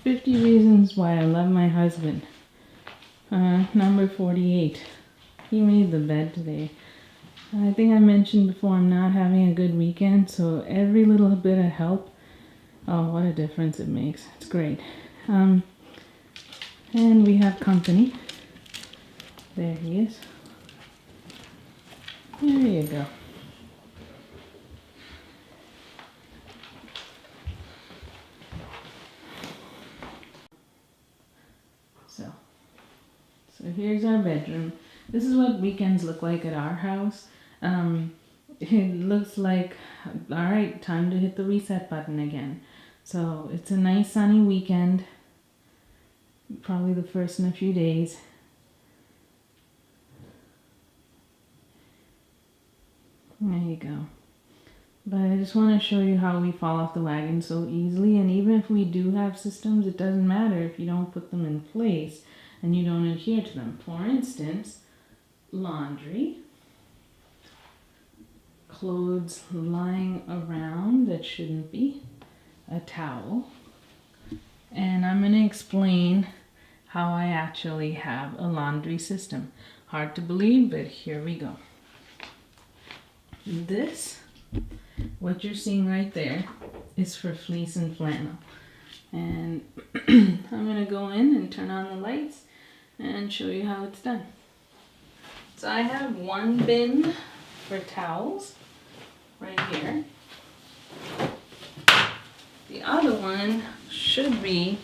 50 reasons why I love my husband. Number 48. He made the bed today. I think I mentioned before I'm not having a good weekend, so every little bit of help, oh, what a difference it makes. It's great. And we have company. There he is. There you go. So here's our bedroom. This is what weekends look like at our house. It looks like, all right, time to hit the reset button again. So it's a nice sunny weekend. Probably the first in a few days. There you go. But I just want to show you how we fall off the wagon so easily. And even if we do have systems, it doesn't matter if you don't put them in place and you don't adhere to them. For instance, laundry, clothes lying around that shouldn't be, a towel, and I'm going to explain how I actually have a laundry system. Hard to believe, but here we go. This, what you're seeing right there, is for fleece and flannel. And I'm going to go in and turn on the lights and show you how it's done. So I have one bin for towels right here. The other one should be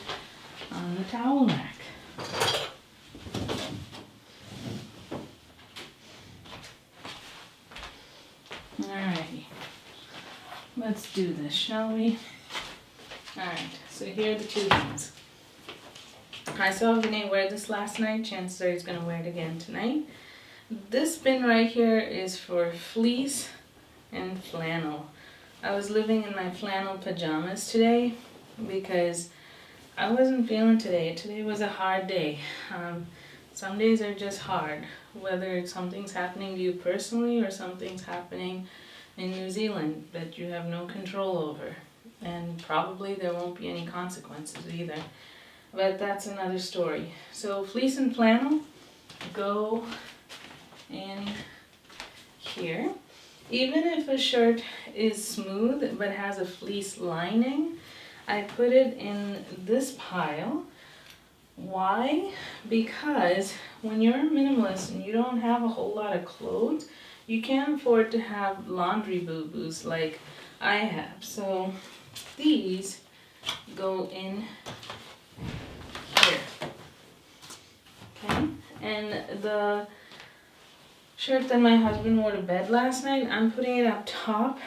on the towel rack. Alrighty, let's do this, shall we? Alright, so here are the two bins. I saw Vinay wear this last night. Chances are he's going to wear it again tonight. This bin right here is for fleece and flannel. I was living in my flannel pajamas today because I wasn't feeling today. Today was a hard day. Some days are just hard, whether something's happening to you personally or something's happening in New Zealand that you have no control over. And probably there won't be any consequences either. But that's another story. So fleece and flannel go in here. Even if a shirt is smooth but has a fleece lining, I put it in this pile. Why? Because when you're a minimalist and you don't have a whole lot of clothes, you can't afford to have laundry boo-boos like I have. So these go in here. Okay? And the shirt that my husband wore to bed last night, I'm putting it up top,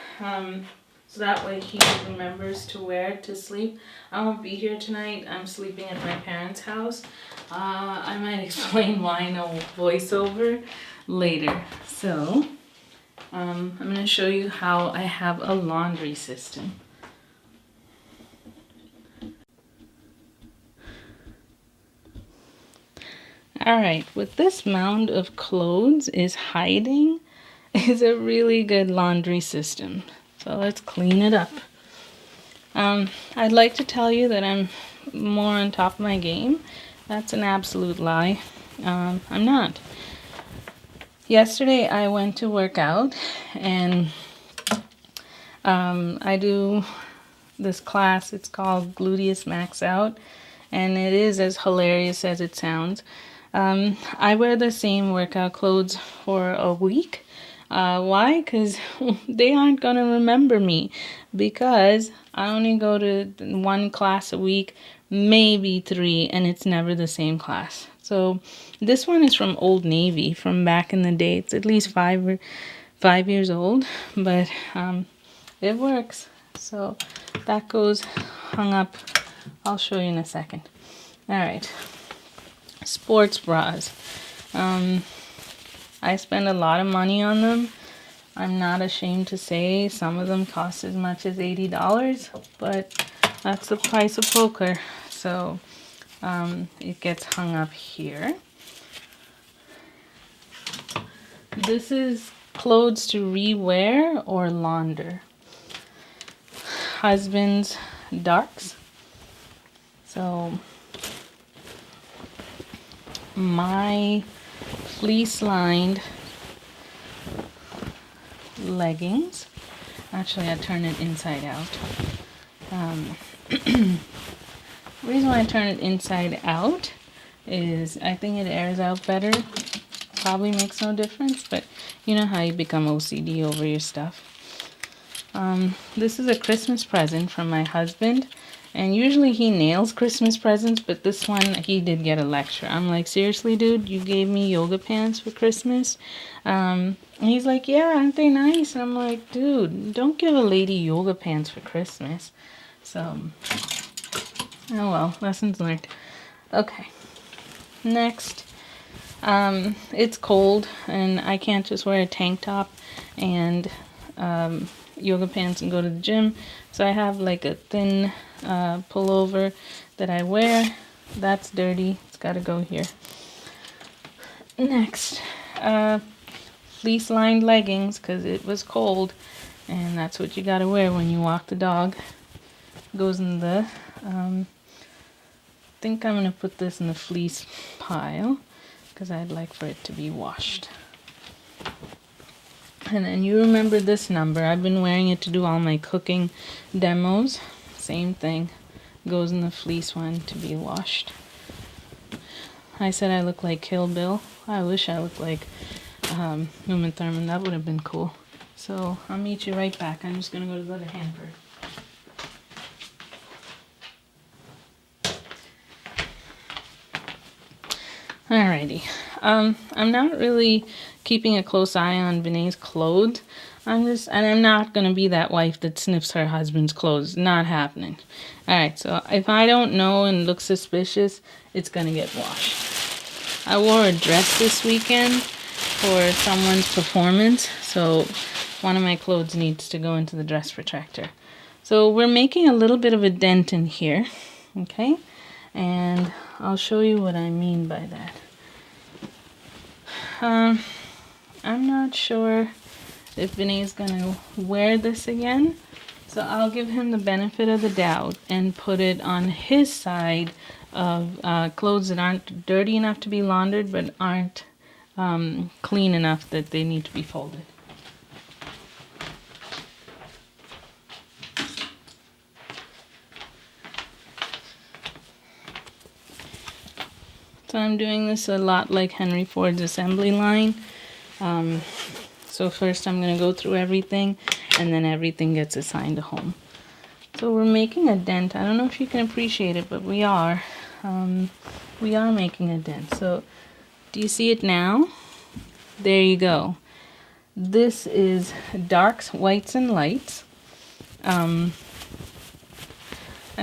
so that way he remembers to wear it to sleep. I won't be here tonight. I'm sleeping at my parents' house. I might explain why no voiceover later. So, I'm going to show you how I have a laundry system. Alright, what this mound of clothes is hiding is a really good laundry system. So let's clean it up. I'd like to tell you that I'm more on top of my game. That's an absolute lie. I'm not. Yesterday I went to work out and I do this class. It's called Gluteus Max Out, and it is as hilarious as it sounds. I wear the same workout clothes for a week. Why? Because they aren't going to remember me, because I only go to one class a week, maybe 3, and it's never the same class. So this one is from Old Navy, from back in the day. It's at least 5 years old, but it works. So that goes hung up. I'll show you in a second. All right. Sports bras. I spend a lot of money on them. I'm not ashamed to say some of them cost as much as $80, but that's the price of poker. So it gets hung up here. This is clothes to rewear or launder. Husband's darks. So my fleece lined leggings, actually I turn it inside out. The reason why I turn it inside out is I think it airs out better. Probably makes no difference, but you know how you become OCD over your stuff. This is a Christmas present from my husband, and usually he nails Christmas presents, but this one he did get a lecture. I'm like, seriously, dude, you gave me yoga pants for Christmas? And he's like, yeah, aren't they nice? And I'm like, dude, don't give a lady yoga pants for Christmas. So, oh well, lessons learned. Okay, next. It's cold, and I can't just wear a tank top and yoga pants and go to the gym. So I have like a thin pullover that I wear. That's dirty. It's got to go here. Next, fleece lined leggings, because it was cold, and that's what you got to wear when you walk the dog. Goes in the I think I'm going to put this in the fleece pile because I'd like for it to be washed. And then you remember this number. I've been wearing it to do all my cooking demos. Same thing. Goes in the fleece one to be washed. I said I look like Kill Bill. I wish I looked like Uma Thurman. That would have been cool. So I'll meet you right back. I'm just going to go to the other hamper. Alrighty. I'm not really keeping a close eye on Vinay's clothes. I'm not going to be that wife that sniffs her husband's clothes. Not happening. Alright, so if I don't know and look suspicious, it's going to get washed. I wore a dress this weekend for someone's performance, so one of my clothes needs to go into the dress protector. So we're making a little bit of a dent in here, okay? And I'll show you what I mean by that. I'm not sure if Vinay's gonna wear this again, so I'll give him the benefit of the doubt and put it on his side of clothes that aren't dirty enough to be laundered but aren't clean enough that they need to be folded. So I'm doing this a lot like Henry Ford's assembly line. So first I'm going to go through everything, and then everything gets assigned a home. So we're making a dent. I don't know if you can appreciate it, but we are. We are making a dent. So do you see it now? There you go. This is darks, whites, and lights. I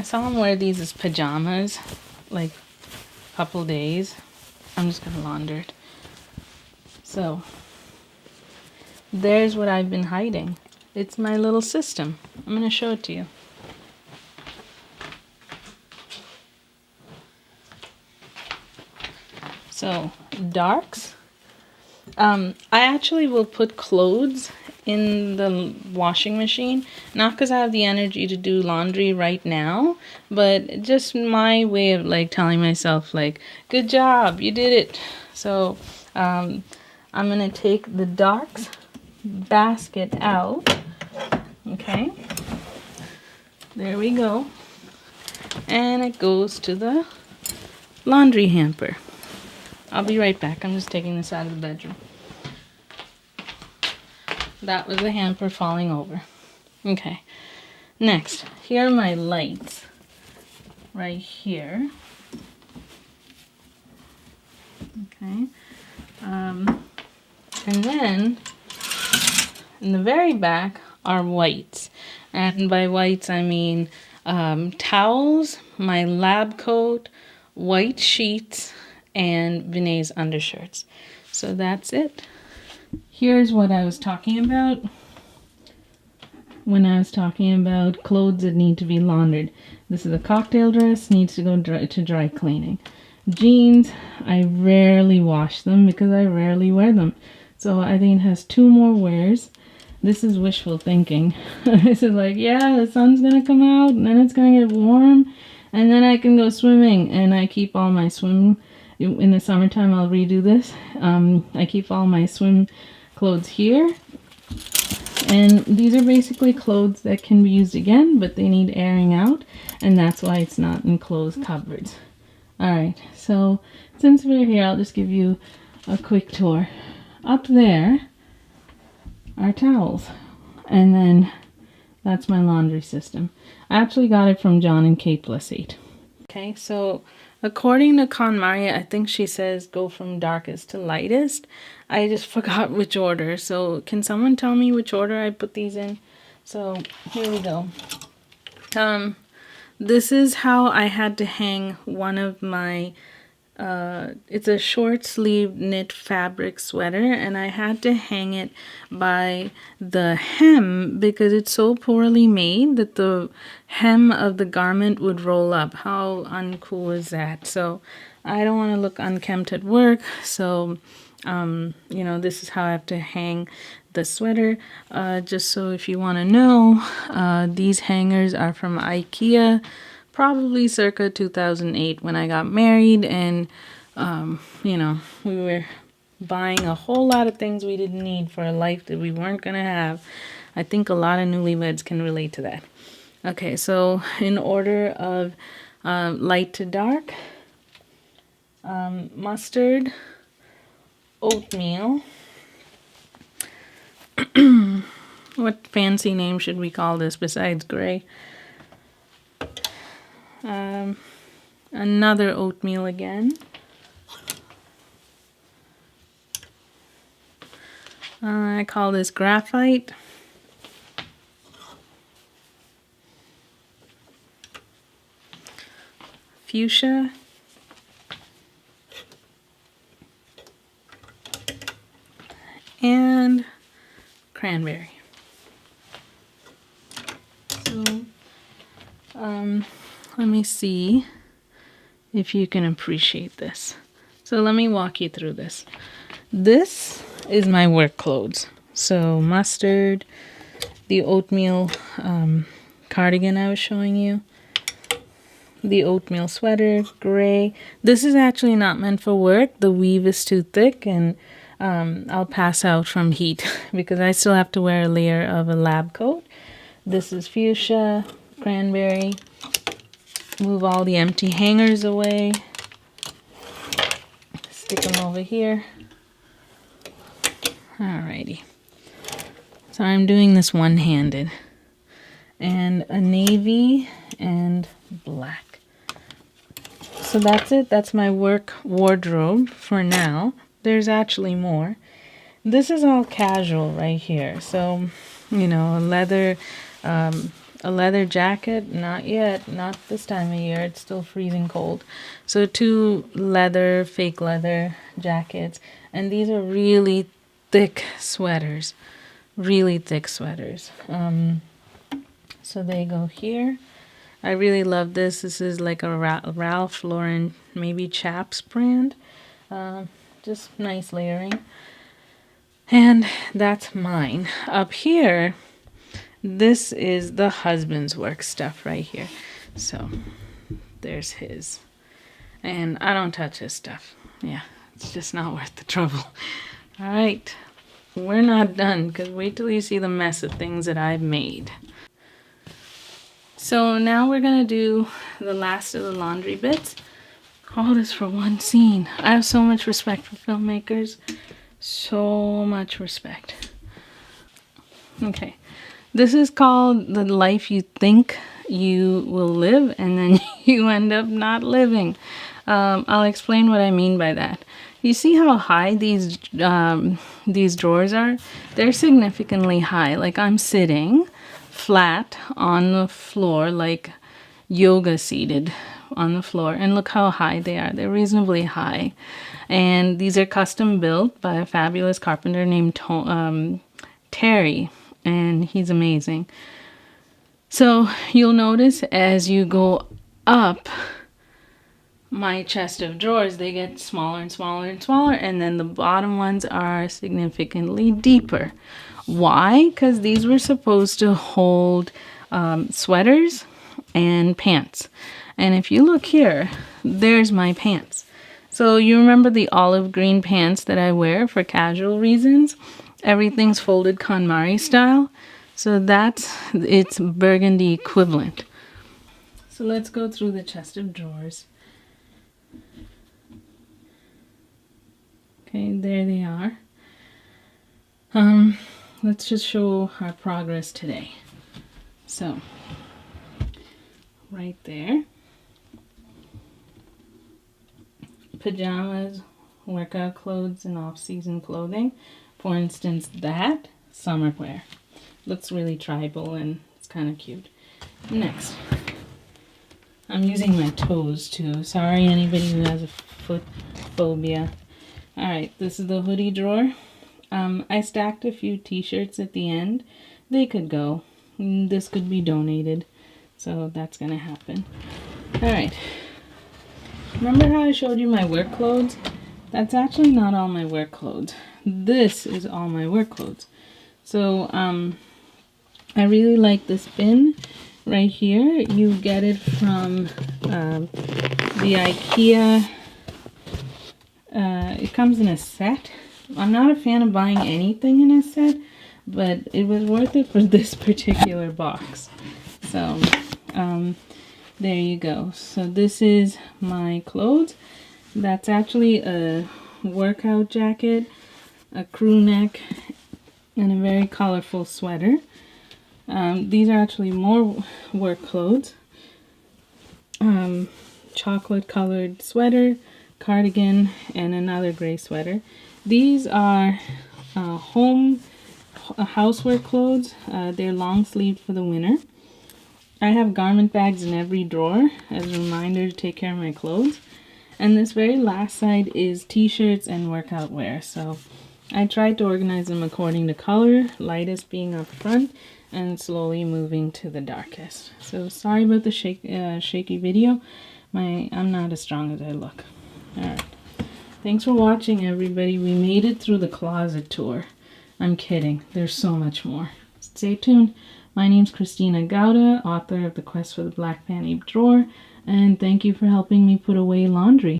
saw him wear these as pajamas, like couple days. I'm just gonna launder it. So there's what I've been hiding. It's my little system. I'm gonna show it to you. So darks. I actually will put clothes in the washing machine, not because I have the energy to do laundry right now, but just my way of like telling myself like, good job, you did it. So I'm gonna take the darks basket out. Okay, there we go, and it goes to the laundry hamper. I'll be right back. I'm just taking this out of the bedroom. That was the hamper falling over. Okay. Next, here are my lights. Right here. Okay. And then, in the very back are whites. And by whites, I mean towels, my lab coat, white sheets, and Vinay's undershirts. So that's it. Here's what I was talking about when I was talking about clothes that need to be laundered. This is a cocktail dress, needs to go to dry cleaning. Jeans, I rarely wash them because I rarely wear them. So I think it has 2 more wears. This is wishful thinking. This is like, yeah, the sun's gonna come out and then it's gonna get warm And then I can go swimming, and I keep all my swim, in the summertime I'll redo this. I keep all my swim clothes here. And these are basically clothes that can be used again, but they need airing out, and that's why it's not in closed cupboards. Alright, so since we're here, I'll just give you a quick tour. Up there are towels, and then that's my laundry system. I actually got it from John and Kate +8. Okay, so according to KonMari, I think she says go from darkest to lightest. I just forgot which order, so can someone tell me which order I put these in? So here we go. This is how I had to hang one of my it's a short sleeve knit fabric sweater, and I had to hang it by the hem because it's so poorly made that the hem of the garment would roll up. How uncool is that? So I don't want to look unkempt at work, so you know, this is how I have to hang the sweater. Just so if you want to know, these hangers are from IKEA, probably circa 2008 when I got married, and you know, we were buying a whole lot of things we didn't need for a life that we weren't gonna have. I think a lot of newlyweds can relate to that. Okay, so in order of light to dark, mustard, oatmeal. What fancy name should we call this besides gray? Another oatmeal again. I call this graphite. Fuchsia. And cranberry. So, let me see if you can appreciate this. So let me walk you through this. This is my work clothes. So mustard, the oatmeal cardigan I was showing you, the oatmeal sweater, gray. This is actually not meant for work. The weave is too thick, and I'll pass out from heat because I still have to wear a layer of a lab coat. This is fuchsia, cranberry. Move all the empty hangers away. Stick them over here. Alrighty. So I'm doing this one-handed. And a navy and black. So that's it. That's my work wardrobe for now. There's actually more. This is all casual right here. So, you know, a leather jacket, not yet, not this time of year. It's still freezing cold. So 2 fake leather jackets. And these are really thick sweaters. Really thick sweaters. So they go here. I really love this. This is like a Ralph Lauren, maybe Chaps brand. Just nice layering. And that's mine. Up here, this is the husband's work stuff right here. So there's his. And I don't touch his stuff. Yeah, it's just not worth the trouble. All right, we're not done, because wait till you see the mess of things that I've made. So now we're going to do the last of the laundry bits. All this for one scene. I have so much respect for filmmakers. So much respect. Okay. This is called the life you think you will live and then you end up not living. I'll explain what I mean by that. You see how high these drawers are? They're significantly high. Like I'm sitting flat on the floor, like yoga seated on the floor. And look how high they are. They're reasonably high. And these are custom built by a fabulous carpenter named Terry. And he's amazing. So you'll notice as you go up my chest of drawers, they get smaller and smaller and smaller, and then the bottom ones are significantly deeper. Why? Because these were supposed to hold sweaters and pants. And if you look here, there's my pants. So you remember the olive green pants that I wear for casual reasons? Everything's folded KonMari style. So that's its burgundy equivalent. So let's go through the chest of drawers. Okay, there they are. Let's just show our progress today. So, right there. Pajamas, workout clothes, and off-season clothing. For instance, that, summer wear. Looks really tribal and it's kind of cute. Next. I'm using my toes too. Sorry anybody who has a foot phobia. Alright, this is the hoodie drawer. I stacked a few t-shirts at the end. They could go. This could be donated. So that's gonna happen. Alright. Remember how I showed you my work clothes? That's actually not all my work clothes. This is all my work clothes. So, I really like this bin right here. You get it from the IKEA. It comes in a set. I'm not a fan of buying anything in a set, but it was worth it for this particular box. So, there you go. So this is my clothes. That's actually a workout jacket, a crew neck, and a very colorful sweater. These are actually more work clothes. Chocolate colored sweater, cardigan, and another gray sweater. These are housework clothes. They're long sleeved for the winter. I have garment bags in every drawer as a reminder to take care of my clothes. And this very last side is t-shirts and workout wear. So I tried to organize them according to color, lightest being up front and slowly moving to the darkest. So sorry about the shaky video. I'm not as strong as I look. Alright. Thanks for watching, everybody. We made it through the closet tour. I'm kidding. There's so much more. Stay tuned. My name's Christina Gauda, author of The Quest for the Black Panty Drawer, and thank you for helping me put away laundry.